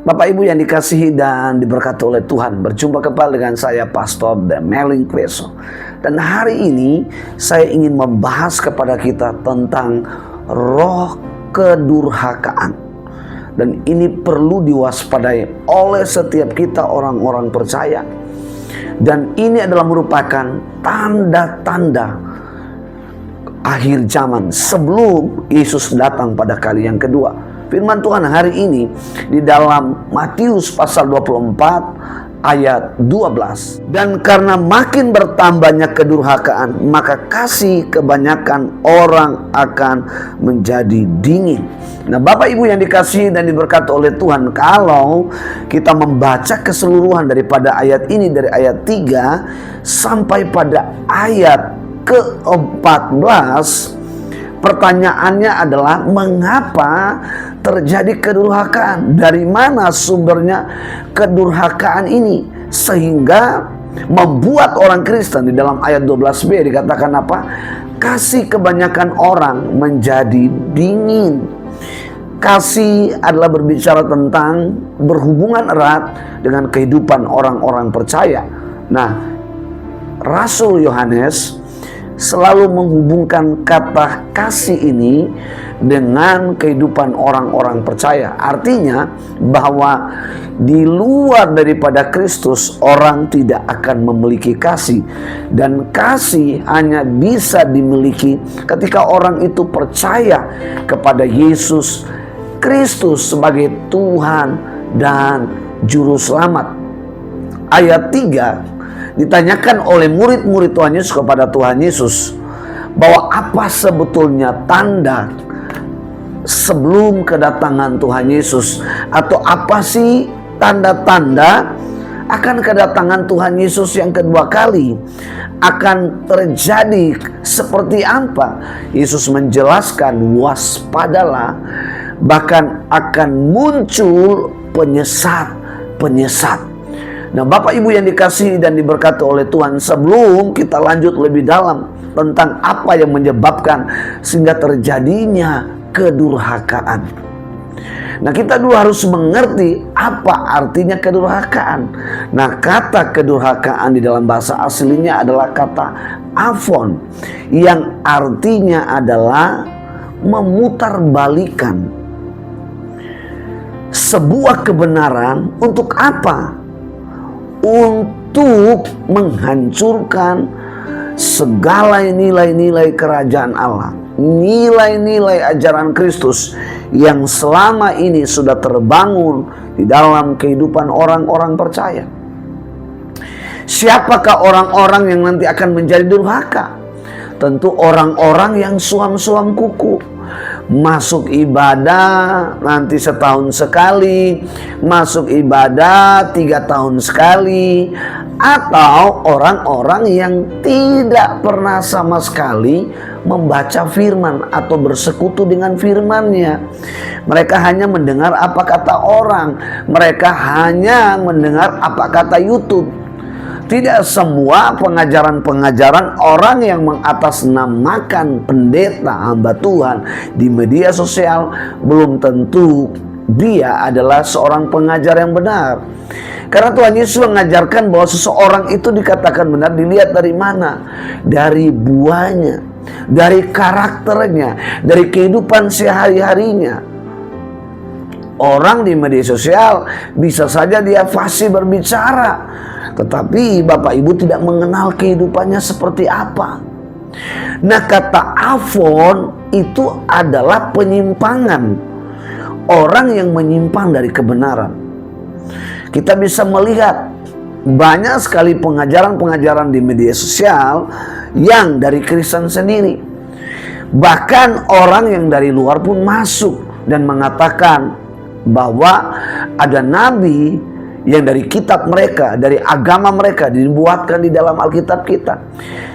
Bapak Ibu yang dikasihi dan diberkati oleh Tuhan, berjumpa kembali dengan saya Pastor Damelin Kweso. Dan hari ini saya ingin membahas kepada kita tentang roh kedurhakaan. Dan ini perlu diwaspadai oleh setiap kita orang-orang percaya. Dan ini adalah merupakan tanda-tanda akhir zaman sebelum Yesus datang pada kali yang kedua. Firman Tuhan hari ini di dalam Matius pasal 24 ayat 12. Dan karena makin bertambahnya kedurhakaan, maka kasih kebanyakan orang akan menjadi dingin. Nah, Bapak Ibu yang dikasihi dan diberkati oleh Tuhan, kalau kita membaca keseluruhan daripada ayat ini, dari ayat 3 sampai pada ayat ke-14, pertanyaannya adalah mengapa terjadi kedurhakaan? Dari mana sumbernya kedurhakaan ini sehingga membuat orang Kristen, di dalam ayat 12b dikatakan apa? Kasih kebanyakan orang menjadi dingin. Kasih adalah berbicara tentang berhubungan erat dengan kehidupan orang-orang percaya. Nah, Rasul Yohanes selalu menghubungkan kata kasih ini dengan kehidupan orang-orang percaya. Artinya bahwa di luar daripada Kristus orang tidak akan memiliki kasih. Dan kasih hanya bisa dimiliki ketika orang itu percaya kepada Yesus Kristus sebagai Tuhan dan Juru Selamat. Ayat 3 ditanyakan oleh murid-murid Tuhan Yesus kepada Tuhan Yesus bahwa apa sebetulnya tanda sebelum kedatangan Tuhan Yesus, atau apa sih tanda-tanda akan kedatangan Tuhan Yesus yang kedua kali, akan terjadi seperti apa? Yesus menjelaskan, waspadalah, bahkan akan muncul penyesat-penyesat. Nah, Bapak Ibu yang dikasihi dan diberkati oleh Tuhan, sebelum kita lanjut lebih dalam tentang apa yang menyebabkan sehingga terjadinya kedurhakaan, nah kita dulu harus mengerti apa artinya kedurhakaan. Nah, kata kedurhakaan di dalam bahasa aslinya adalah kata afon, yang artinya adalah memutarbalikan sebuah kebenaran. Untuk apa? Untuk menghancurkan segala nilai-nilai kerajaan Allah, nilai-nilai ajaran Kristus yang selama ini sudah terbangun di dalam kehidupan orang-orang percaya. Siapakah orang-orang yang nanti akan menjadi durhaka? Tentu orang-orang yang suam-suam kuku, masuk ibadah nanti setahun sekali, masuk ibadah 3 tahun sekali, atau orang-orang yang tidak pernah sama sekali membaca firman atau bersekutu dengan firman-Nya. Mereka hanya mendengar apa kata orang, mereka hanya mendengar apa kata YouTube. Tidak semua pengajaran-pengajaran orang yang mengatasnamakan pendeta hamba Tuhan di media sosial belum tentu dia adalah seorang pengajar yang benar. Karena Tuhan Yesus mengajarkan bahwa seseorang itu dikatakan benar dilihat dari mana? Dari buahnya, dari karakternya, dari kehidupan sehari-harinya. Orang di media sosial bisa saja dia fasih berbicara, tetapi Bapak Ibu tidak mengenal kehidupannya seperti apa. Nah, kata afon itu adalah penyimpangan. Orang yang menyimpang dari kebenaran. Kita bisa melihat banyak sekali pengajaran-pengajaran di media sosial yang dari Kristen sendiri. Bahkan orang yang dari luar pun masuk dan mengatakan bahwa ada nabi yang dari kitab mereka, dari agama mereka dibuatkan di dalam Alkitab kita.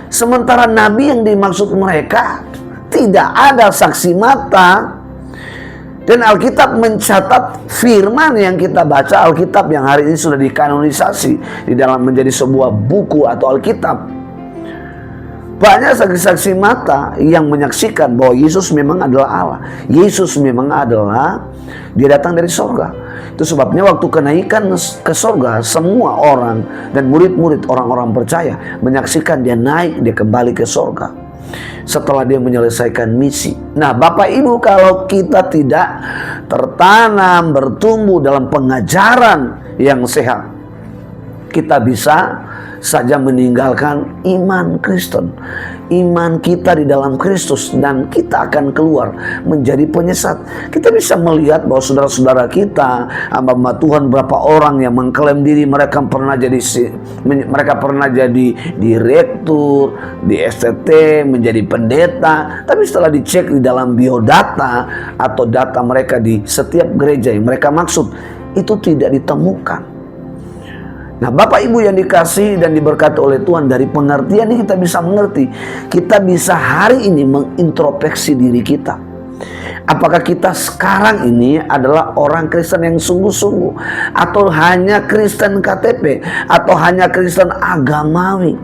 Sementara nabi yang dimaksud mereka tidak ada saksi mata. Dan Alkitab mencatat firman yang kita baca, Alkitab yang hari ini sudah dikanonisasi di dalam menjadi sebuah buku atau Alkitab. Banyak saksi-saksi mata yang menyaksikan bahwa Yesus memang adalah Allah. Yesus memang adalah, dia datang dari sorga. Itu sebabnya waktu kenaikan ke sorga, semua orang dan murid-murid orang-orang percaya menyaksikan dia naik, dia kembali ke sorga setelah dia menyelesaikan misi. Nah, Bapak Ibu, kalau kita tidak tertanam, bertumbuh dalam pengajaran yang sehat, kita bisa saja meninggalkan iman Kristen, iman kita di dalam Kristus, dan kita akan keluar menjadi penyesat. Kita bisa melihat bahwa saudara-saudara kita, hamba Tuhan, berapa orang yang mengklaim diri mereka pernah jadi direktur di STT, menjadi pendeta, tapi setelah dicek di dalam biodata atau data mereka di setiap gereja yang mereka maksud, itu tidak ditemukan. Nah, Bapak Ibu yang dikasihi dan diberkati oleh Tuhan, dari pengertian ini kita bisa mengerti. Kita bisa hari ini mengintrospeksi diri kita. Apakah kita sekarang ini adalah orang Kristen yang sungguh-sungguh, atau hanya Kristen KTP, atau hanya Kristen agamawi.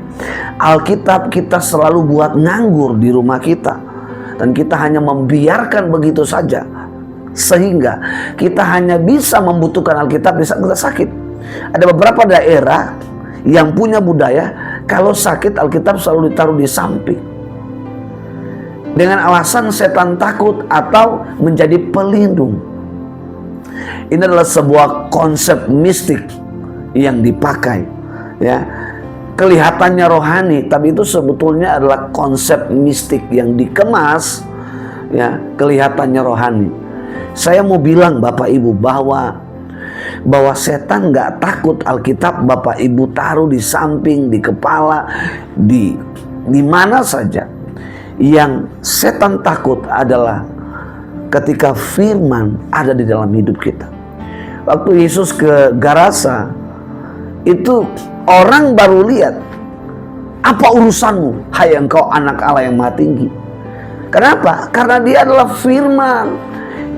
Alkitab kita selalu buat nganggur di rumah kita, dan kita hanya membiarkan begitu saja, sehingga kita hanya bisa membutuhkan Alkitab di saat kita sakit. Ada beberapa daerah yang punya budaya kalau sakit Alkitab selalu ditaruh di samping dengan alasan setan takut atau menjadi pelindung. Ini adalah sebuah konsep mistik yang dipakai, ya. Kelihatannya rohani, tapi itu sebetulnya adalah konsep mistik yang dikemas, ya, kelihatannya rohani. Saya mau bilang Bapak Ibu bahwa setan nggak takut Alkitab Bapak Ibu taruh di samping, di kepala, di mana saja. Yang setan takut adalah ketika firman ada di dalam hidup kita. Waktu Yesus ke Garasa, itu orang baru lihat, apa urusanmu, hai engkau anak Allah yang maha tinggi. Kenapa? Karena dia adalah firman.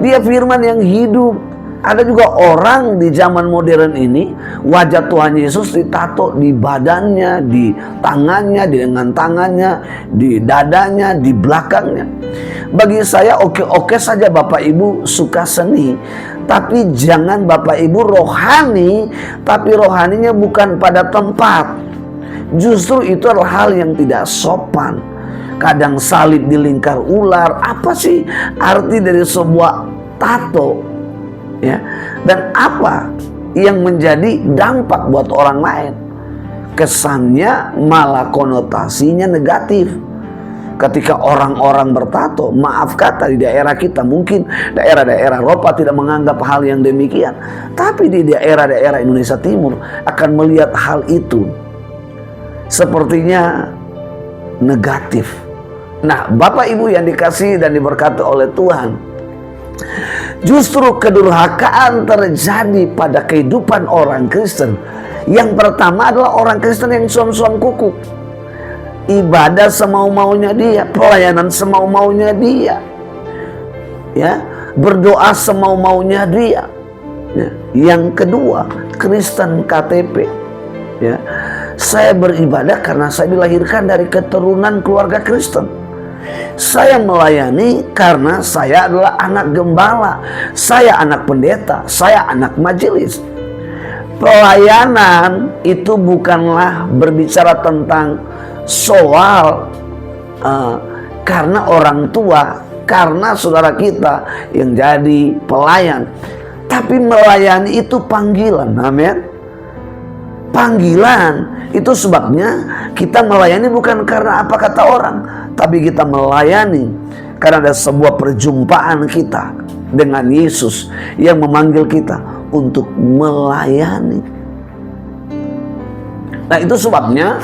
Dia firman yang hidup. Ada juga orang di zaman modern ini, wajah Tuhan Yesus ditato di badannya, di tangannya, di lengan tangannya, di dadanya, di belakangnya. Bagi saya oke-oke saja Bapak Ibu suka seni, tapi jangan Bapak Ibu rohani, tapi rohaninya bukan pada tempat. Justru itu adalah hal yang tidak sopan. Kadang salib di lingkar ular, apa sih arti dari sebuah tato? Ya, dan apa yang menjadi dampak buat orang lain? Kesannya malah konotasinya negatif. Ketika orang-orang bertato, maaf kata di daerah kita, mungkin daerah-daerah Eropa tidak menganggap hal yang demikian, tapi di daerah-daerah Indonesia Timur akan melihat hal itu sepertinya negatif. Nah, Bapak Ibu yang dikasihi dan diberkati oleh Tuhan, justru kedurhakaan terjadi pada kehidupan orang Kristen. Yang pertama adalah orang Kristen yang suam-suam kuku. Ibadah semau-maunya dia, pelayanan semau-maunya dia, ya, berdoa semau-maunya dia, ya. Yang kedua, Kristen KTP, ya. Saya beribadah karena saya dilahirkan dari keturunan keluarga Kristen. Saya melayani karena saya adalah anak gembala, saya anak pendeta, saya anak majelis. Pelayanan itu bukanlah berbicara tentang soal karena orang tua, karena saudara kita yang jadi pelayan, tapi melayani itu panggilan. Amin. Panggilan. Itu sebabnya kita melayani bukan karena apa kata orang, tapi kita melayani karena ada sebuah perjumpaan kita dengan Yesus yang memanggil kita untuk melayani. Nah, itu sebabnya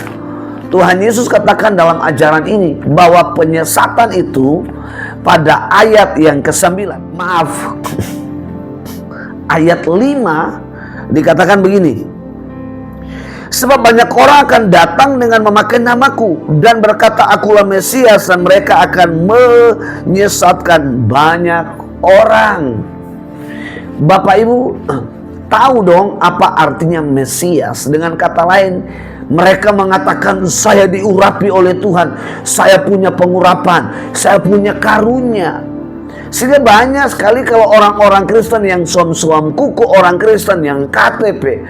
Tuhan Yesus katakan dalam ajaran ini bahwa penyesatan itu pada ayat yang ke-9, maaf, ayat 5 dikatakan begini. Sebab banyak orang akan datang dengan memakai namaku dan berkata akulah Mesias, dan mereka akan menyesatkan banyak orang. Bapak Ibu tahu dong apa artinya Mesias. Dengan kata lain, Mereka mengatakan, saya diurapi oleh Tuhan, saya punya pengurapan, saya punya karunia. Sehingga banyak sekali kalau orang-orang Kristen yang suam-suam kuku, orang Kristen yang KTP,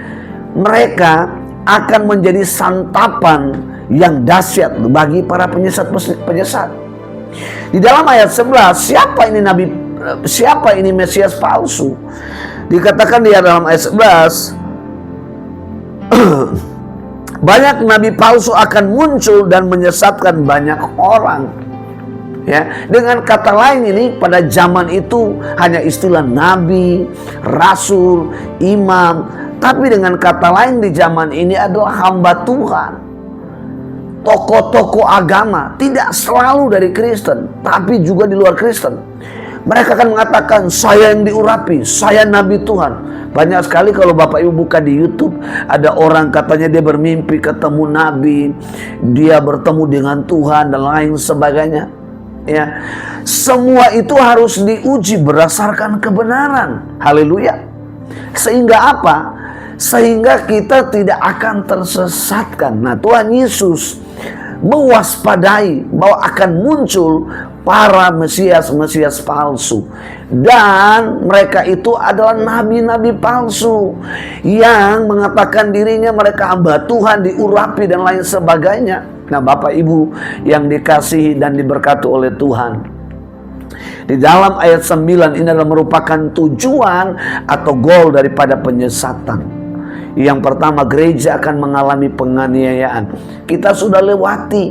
mereka akan menjadi santapan yang dahsyat bagi para penyesat. Di dalam ayat 11, siapa ini Mesias palsu? Dikatakan di dalam ayat 11, banyak nabi palsu akan muncul dan menyesatkan banyak orang. Ya, dengan kata lain, ini pada zaman itu hanya istilah nabi, rasul, imam. Tapi dengan kata lain di zaman ini adalah hamba Tuhan, tokoh-tokoh agama, tidak selalu dari Kristen, tapi juga di luar Kristen. Mereka akan mengatakan, saya yang diurapi, saya nabi Tuhan. Banyak sekali kalau Bapak Ibu buka di YouTube, ada orang katanya dia bermimpi ketemu nabi, dia bertemu dengan Tuhan dan lain sebagainya. Ya, semua itu harus diuji berdasarkan kebenaran. Haleluya. Sehingga apa? Sehingga kita tidak akan tersesatkan. Nah, Tuhan Yesus mewaspadai bahwa akan muncul para Mesias palsu. Dan mereka itu adalah nabi-nabi palsu yang mengatakan dirinya mereka hamba Tuhan, diurapi dan lain sebagainya. Nah, Bapak Ibu yang dikasihi dan diberkati oleh Tuhan, di dalam ayat 9 ini adalah merupakan tujuan atau goal daripada penyesatan. Yang pertama, gereja akan mengalami penganiayaan. Kita sudah lewati,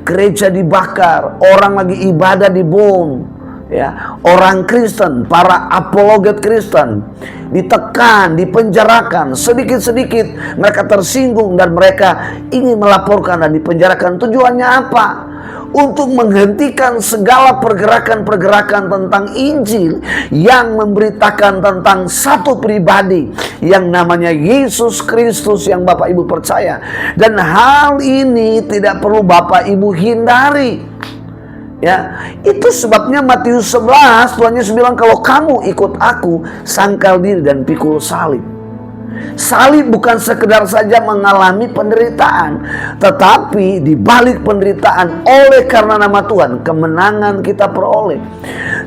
gereja dibakar, orang lagi ibadah dibom, ya, orang Kristen, para apologet Kristen ditekan, dipenjarakan, sedikit-sedikit mereka tersinggung dan mereka ingin melaporkan dan dipenjarakan. Tujuannya apa? Untuk menghentikan segala pergerakan-pergerakan tentang Injil yang memberitakan tentang satu pribadi yang namanya Yesus Kristus yang Bapak Ibu percaya. Dan hal ini tidak perlu Bapak Ibu hindari. Ya, itu sebabnya Matius 11 Tuhan Yesus bilang, kalau kamu ikut aku, sangkal diri dan pikul salib. Salib bukan sekedar saja mengalami penderitaan, tetapi di balik penderitaan oleh karena nama Tuhan, kemenangan kita peroleh.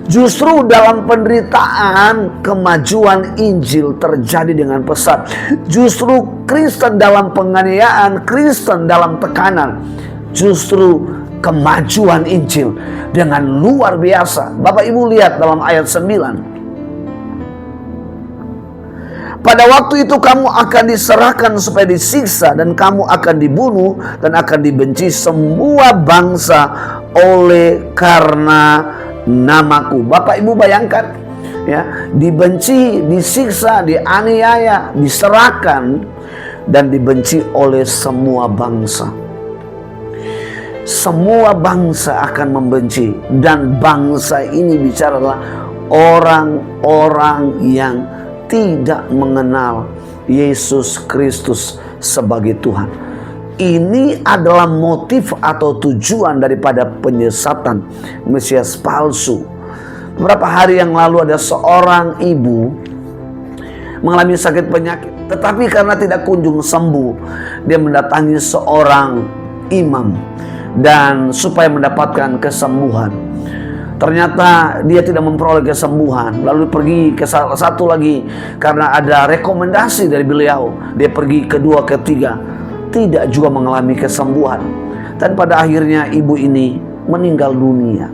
Justru dalam penderitaan kemajuan Injil terjadi dengan pesat. Justru Kristen dalam penganiayaan, Kristen dalam tekanan, justru kemajuan Injil dengan luar biasa. Bapak Ibu lihat dalam ayat 9. Pada waktu itu kamu akan diserahkan supaya disiksa, dan kamu akan dibunuh dan akan dibenci semua bangsa oleh karena namaku. Bapak Ibu bayangkan, ya, dibenci, disiksa, dianiaya, diserahkan dan dibenci oleh semua bangsa. Semua bangsa akan membenci, dan bangsa ini bicara adalah orang-orang yang tidak mengenal Yesus Kristus sebagai Tuhan. Ini adalah motif atau tujuan daripada penyesatan Mesias palsu. Beberapa hari yang lalu ada seorang ibu mengalami sakit penyakit, tetapi karena tidak kunjung sembuh, dia mendatangi seorang imam dan supaya mendapatkan kesembuhan. Ternyata dia tidak memperoleh kesembuhan. Lalu pergi ke salah satu lagi karena ada rekomendasi dari beliau. Dia pergi kedua, ketiga, tidak juga mengalami kesembuhan. Dan pada akhirnya ibu ini meninggal dunia.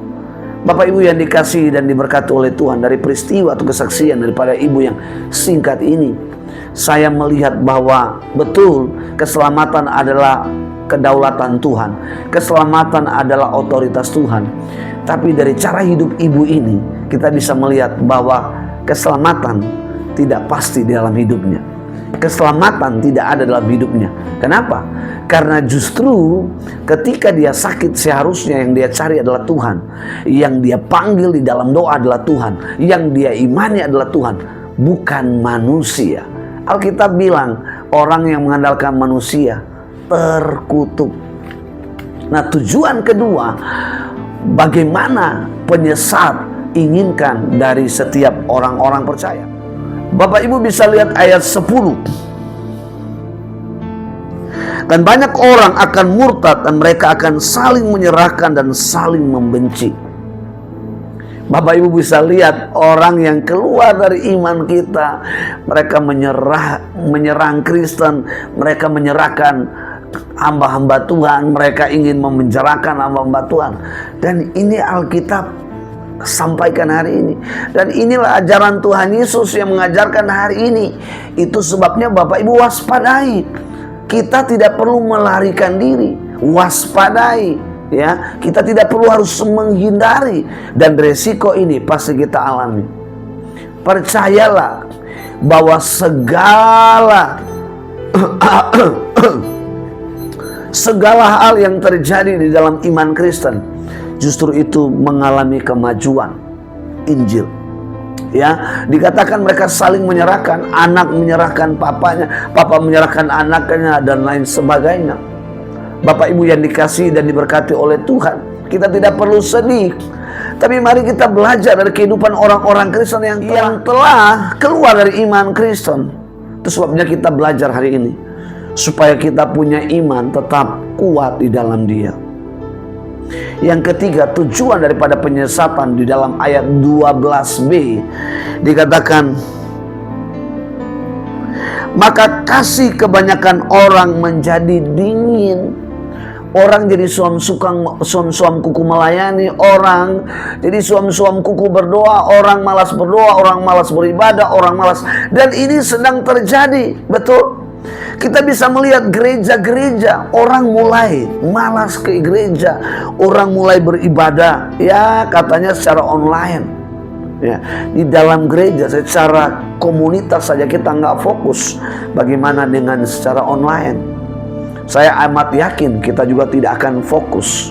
Bapak Ibu yang dikasihi dan diberkati oleh Tuhan, dari peristiwa atau kesaksian daripada ibu yang singkat ini, saya melihat bahwa betul keselamatan adalah kedaulatan Tuhan. Keselamatan adalah otoritas Tuhan. Tapi dari cara hidup ibu ini, kita bisa melihat bahwa keselamatan tidak pasti di dalam hidupnya. Keselamatan tidak ada dalam hidupnya. Kenapa? Karena justru ketika dia sakit, seharusnya yang dia cari adalah Tuhan. Yang dia panggil di dalam doa adalah Tuhan. Yang dia imani adalah Tuhan, bukan manusia. Alkitab bilang, orang yang mengandalkan manusia terkutuk. Nah, tujuan kedua, bagaimana penyesat inginkan dari setiap orang-orang percaya. Bapak Ibu bisa lihat ayat 10. Dan banyak orang akan murtad dan mereka akan saling menyerahkan dan saling membenci. Bapak Ibu bisa lihat orang yang keluar dari iman kita, mereka menyerang Kristen, mereka menyerahkan hamba-hamba Tuhan, mereka ingin memenjarakan hamba-hamba Tuhan. Dan ini Alkitab sampaikan hari ini. Dan inilah ajaran Tuhan Yesus yang mengajarkan hari ini. Itu sebabnya Bapak Ibu waspadai. Kita tidak perlu melarikan diri, waspadai. Ya, kita tidak perlu harus menghindari, dan resiko ini pasti kita alami. Percayalah bahwa segala hal yang terjadi di dalam iman Kristen justru itu mengalami kemajuan Injil. Ya, dikatakan mereka saling menyerahkan, anak menyerahkan papanya, papa menyerahkan anaknya, dan lain sebagainya. Bapak Ibu yang dikasihi dan diberkati oleh Tuhan, kita tidak perlu sedih. Tapi mari kita belajar dari kehidupan orang-orang Kristen yang telah keluar dari iman Kristen. Itu sebabnya kita belajar hari ini, supaya kita punya iman tetap kuat di dalam Dia. Yang ketiga, tujuan daripada penyesatan di dalam ayat 12b dikatakan, maka kasih kebanyakan orang menjadi dingin. Orang jadi suam-suam kuku melayani, orang jadi suam-suam kuku berdoa, orang malas berdoa, orang malas beribadah, orang malas. Dan ini sedang terjadi, betul? Kita bisa melihat gereja-gereja, orang mulai malas ke gereja, orang mulai beribadah, ya katanya secara online. Ya, di dalam gereja secara komunitas saja kita nggak fokus. Bagaimana dengan secara online? Saya amat yakin kita juga tidak akan fokus.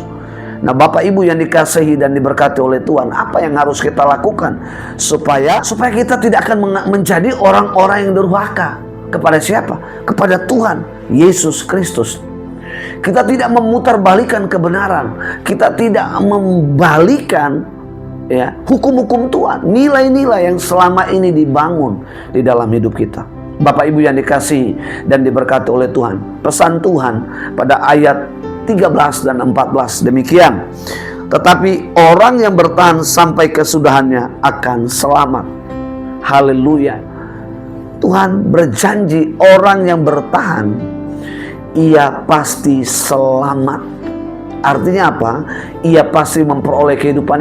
Nah, Bapak Ibu yang dikasihi dan diberkati oleh Tuhan, apa yang harus kita lakukan supaya kita tidak akan menjadi orang-orang yang durhaka kepada siapa? Kepada Tuhan Yesus Kristus. Kita tidak memutarbalikkan kebenaran, kita tidak membalikan ya hukum-hukum Tuhan, nilai-nilai yang selama ini dibangun di dalam hidup kita. Bapak Ibu yang dikasihi dan diberkati oleh Tuhan, pesan Tuhan pada ayat 13 dan 14 demikian. Tetapi orang yang bertahan sampai kesudahannya akan selamat. Haleluya. Tuhan berjanji orang yang bertahan, ia pasti selamat. Artinya apa? Ia pasti memperoleh kehidupan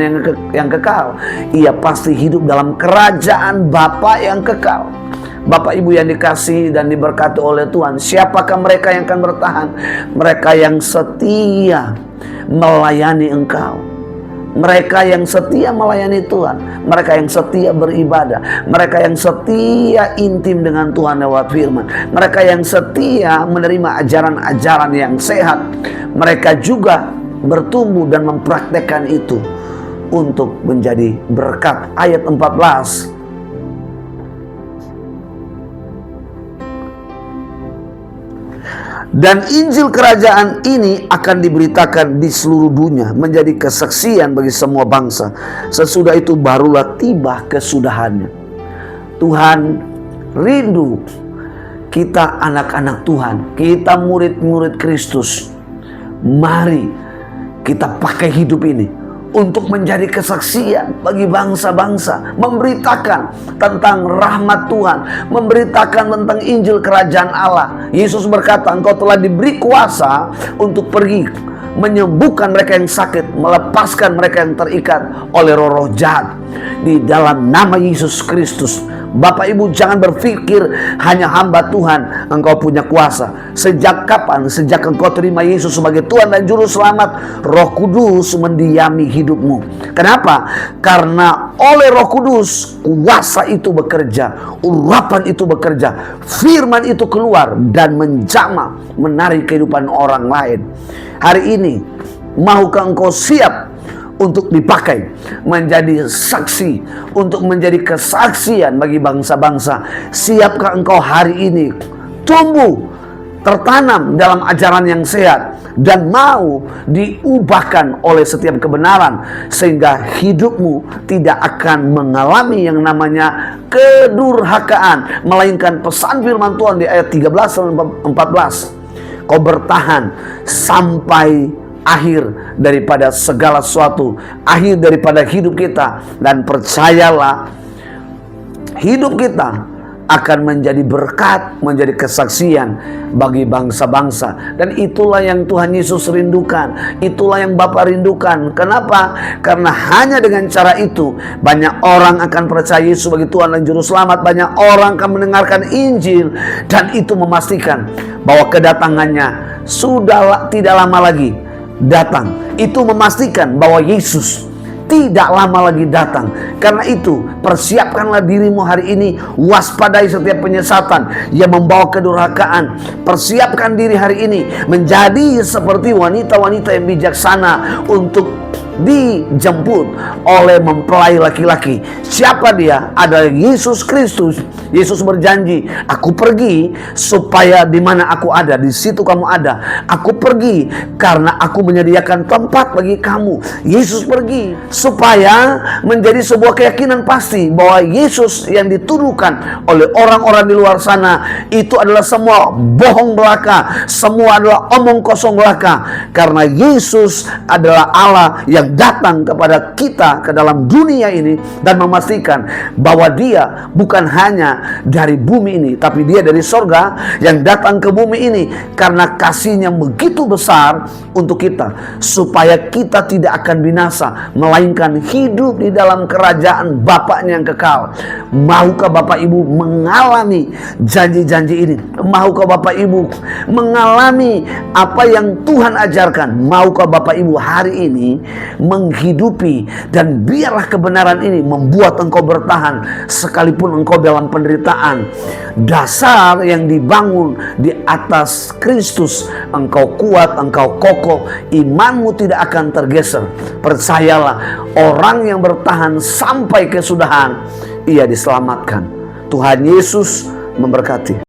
yang kekal. Ia pasti hidup dalam kerajaan Bapa yang kekal. Bapak Ibu yang dikasihi dan diberkati oleh Tuhan, siapakah mereka yang akan bertahan? Mereka yang setia melayani Engkau, mereka yang setia melayani Tuhan, mereka yang setia beribadah, mereka yang setia intim dengan Tuhan lewat firman, mereka yang setia menerima ajaran-ajaran yang sehat. Mereka juga bertumbuh dan mempraktekkan itu untuk menjadi berkat. Ayat 14, dan Injil kerajaan ini akan diberitakan di seluruh dunia menjadi kesaksian bagi semua bangsa. Sesudah itu barulah tiba kesudahannya. Tuhan rindu kita anak-anak Tuhan, kita murid-murid Kristus. Mari kita pakai hidup ini untuk menjadi kesaksian bagi bangsa-bangsa, memberitakan tentang rahmat Tuhan, memberitakan tentang Injil kerajaan Allah. Yesus berkata, engkau telah diberi kuasa untuk pergi menyembuhkan mereka yang sakit, melepaskan mereka yang terikat oleh roh-roh jahat. Di dalam nama Yesus Kristus, Bapak Ibu jangan berpikir hanya hamba Tuhan engkau punya kuasa. Sejak kapan? Sejak engkau terima Yesus sebagai Tuhan dan Juru Selamat, Roh Kudus mendiami hidupmu. Kenapa? Karena oleh Roh Kudus kuasa itu bekerja, urapan itu bekerja, firman itu keluar dan menjamah, menarik kehidupan orang lain. Hari ini, maukah engkau siap untuk dipakai menjadi saksi, untuk menjadi kesaksian bagi bangsa-bangsa? Siapkah engkau hari ini tumbuh, tertanam dalam ajaran yang sehat, dan mau diubahkan oleh setiap kebenaran, sehingga hidupmu tidak akan mengalami yang namanya kedurhakaan, melainkan pesan firman Tuhan di ayat 13 dan 14. kau bertahan sampai akhir daripada segala sesuatu, akhir daripada hidup kita. Dan percayalah, hidup kita akan menjadi berkat, menjadi kesaksian bagi bangsa-bangsa. Dan itulah yang Tuhan Yesus rindukan, itulah yang Bapa rindukan. Kenapa? Karena hanya dengan cara itu banyak orang akan percaya Yesus sebagai Tuhan dan Juru Selamat. Banyak orang akan mendengarkan Injil, dan itu memastikan bahwa kedatangannya sudah tidak lama lagi datang. Itu memastikan bahwa Yesus tidak lama lagi datang. Karena itu, persiapkanlah dirimu hari ini. Waspadai setiap penyesatan yang membawa kedurhakaan. Persiapkan diri hari ini menjadi seperti wanita-wanita yang bijaksana untuk dijemput oleh mempelai laki-laki. Siapa dia? Adalah Yesus Kristus. Yesus berjanji, aku pergi supaya di mana aku ada, di situ kamu ada. Aku pergi karena aku menyediakan tempat bagi kamu. Yesus pergi supaya menjadi sebuah keyakinan pasti bahwa Yesus yang dituduhkan oleh orang-orang di luar sana itu adalah semua bohong belaka, semua adalah omong kosong belaka. Karena Yesus adalah Allah yang datang kepada kita ke dalam dunia ini dan memastikan bahwa dia bukan hanya dari bumi ini, tapi dia dari sorga yang datang ke bumi ini karena kasihnya begitu besar untuk kita, supaya kita tidak akan binasa, melainkan hidup di dalam kerajaan Bapaknya yang kekal. Maukah Bapak Ibu mengalami janji-janji ini? Maukah Bapak Ibu mengalami apa yang Tuhan ajarkan? Maukah Bapak Ibu hari ini menghidupi, dan biarlah kebenaran ini membuat engkau bertahan sekalipun engkau dalam penderitaan. Dasar yang dibangun di atas Kristus, engkau kuat, engkau kokoh, imanmu tidak akan tergeser. Percayalah, orang yang bertahan sampai kesudahan, ia diselamatkan. Tuhan Yesus memberkati.